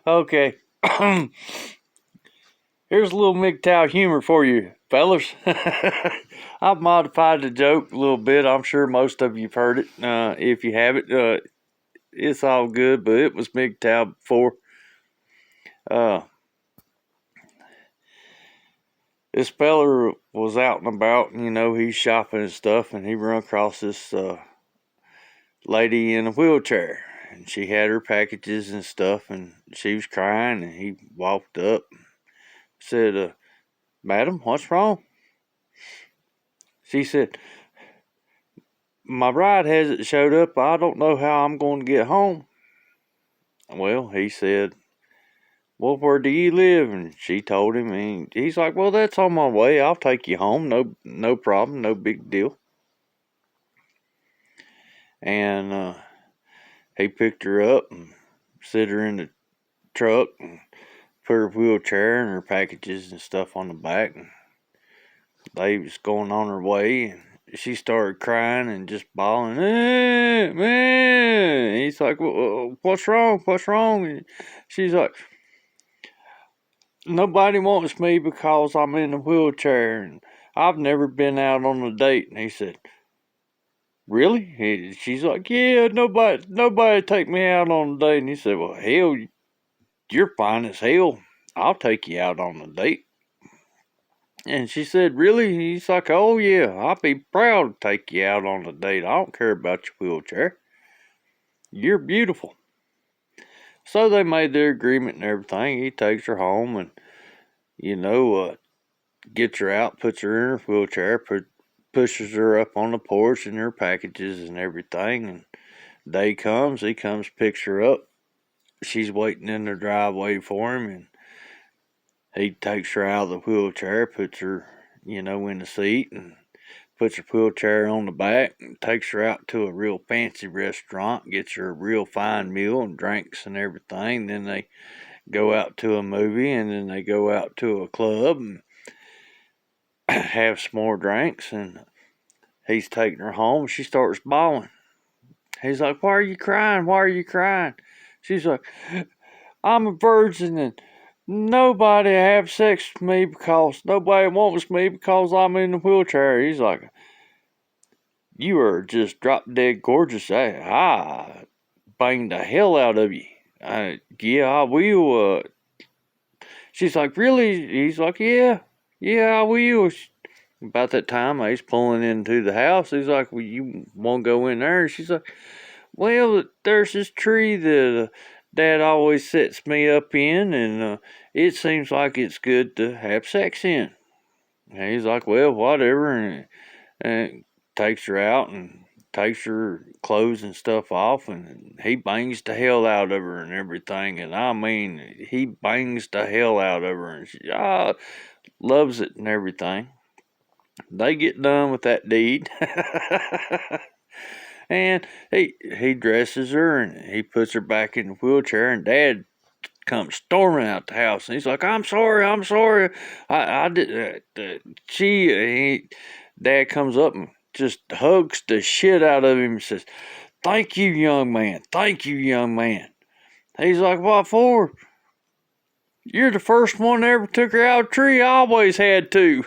Okay. Here's a little MGTOW humor for you, fellas. I've modified the joke a little bit. I'm sure most of you've heard it. If you haven't, it's all good, but it was MGTOW before. This feller was out and about, and he's shopping and stuff, and he run across this lady in a wheelchair, and she had her packages and stuff, and she was crying, and he walked up, said, "Madam, what's wrong?" She said, "My ride hasn't showed up. I don't know how I'm going to get home." Well, he said, "Well, where do you live?" And she told him, and he's like, "Well, that's on my way. I'll take you home. No problem. No big deal." And he picked her up and set her in the truck and put her wheelchair and her packages and stuff on the back. And they was going on her way, and she started crying and just bawling, man. And he's like, well, "What's wrong? What's wrong?" And she's like, "Nobody wants me because I'm in a wheelchair, and I've never been out on a date." And he said, "Really?" She's like, "Yeah, nobody take me out on a date." And he said, "Well, hell, you're fine as hell. I'll take you out on a date." And she said, "Really?" He's like, "Oh, yeah, I'll be proud to take you out on a date. I don't care about your wheelchair. You're beautiful." So they made their agreement and everything. He takes her home and, gets her out, puts her in her wheelchair, pushes her up on the porch and her packages and everything. And day comes, he comes, picks her up. She's waiting in the driveway for him, and he takes her out of the wheelchair, puts her, in the seat, and puts her wheelchair on the back, and takes her out to a real fancy restaurant, gets her a real fine meal and drinks and everything. Then they go out to a movie, and then they go out to a club and have some more drinks, and he's taking her home. She starts bawling. He's like, "Why are you crying? Why are you crying?" She's like, "I'm a virgin, and nobody have sex with me because nobody wants me because I'm in the wheelchair." He's like, "You are just drop dead gorgeous. I bang the hell out of you. Yeah, I will." She's like, "Really?" He's like, "Yeah, I will." About that time, he's pulling into the house. He's like, "Well, you won't go in there?" She's like, "Well, there's this tree that Dad always sets me up in, and it seems like it's good to have sex in." And he's like, "Well, whatever," and takes her out and takes her clothes and stuff off, and he bangs the hell out of her and everything. And I mean, he bangs the hell out of her, and she loves it and everything. They get done with that deed. And he dresses her and he puts her back in the wheelchair, and Dad comes storming out the house, and he's like, I'm sorry. I did Dad comes up and just hugs the shit out of him and says, Thank you, young man. He's like, "What for?" "You're the first one that ever took her out of the tree. I always had to."